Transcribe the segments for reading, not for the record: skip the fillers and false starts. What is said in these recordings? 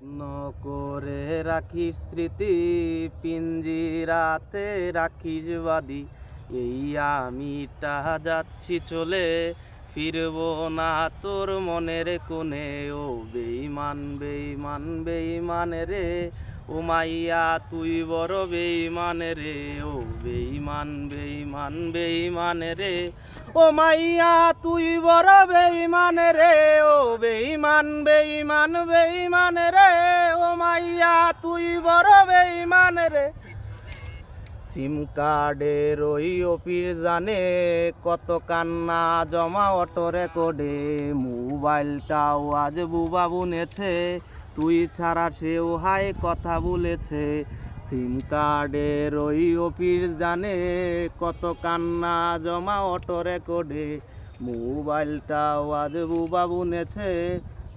যত্ন করে রাখিস স্মৃতি, পিঞ্জিরাতে রাখিস বাদি। এই আমিটা যাচ্ছি চলে, ফিরবো না তোর মনের কোণে। ও বেঈমান বেঈমান বেঈমান রে, ও মাইয়া তুই বড় বেঈমান রে। ও বেঈমান বেঈমান বেঈমান রে, ও মাইয়া তুই বড় বেঈমান রে। ও বেঈমান বেঈমান বেঈমান রে, ও মাইয়া তুই বড় বেঈমান রে। সিম কার্ডের ওই অফিস জানে, কত কান্না জমা অটো রেকর্ডে। মোবাইলটাও আজ বুবা বুনেছে, তুই ছাড়া সেও হাই কথা বলেছে। সিম কার্ডের ওই অফিস জানে, কত কান্না জমা অটো রেকর্ডে। মোবাইলটাও আজ বুবা বুনেছে,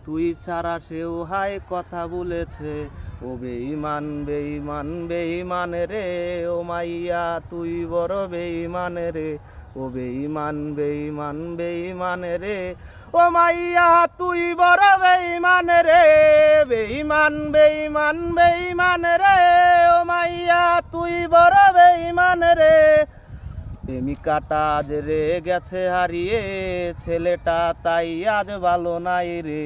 তুই ছাড়া সেও হাই কথা বলেছে। ও বেঈমান বেঈমান বেঈমান রে, ও মাইয়া তুই বড় বেঈমান রে। ও বেঈমান বেঈমান বেঈমান রে, ও মাইয়া তুই বড় বেঈমান রে। বেঈমান বেঈমান বেঈমান রে, ও মাইয়া তুই বড় বেঈমান রে। প্রেমিকাটা আজ রে গেছে হারিয়ে, ছেলেটা তাই আজ ভালো নাই রে।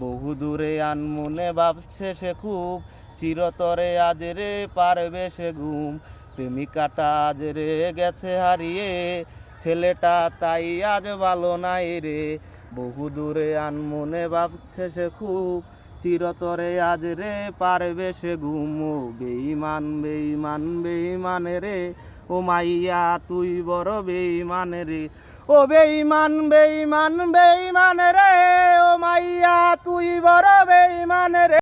বহু দূরে আনমনে ভাবছে সে খুব, চিরতরে আজ রে পারবে সে ঘুম। প্রেমিকাটা আজ রে গেছে হারিয়ে, ছেলেটা তাই আজ ভালো নাই রে। বহু দূরে আনমনে ভাবছে সে খুব, চিরতরে আজ রে পারবে সে ঘুম। ও বেঈমান বেঈমান বেঈমান রে, ও মাইয়া তুই বড় বেঈমান রে। ও বেঈমান বেঈমান বেঈমান রে, ও মাইয়া তুই বড় বেঈমান রে।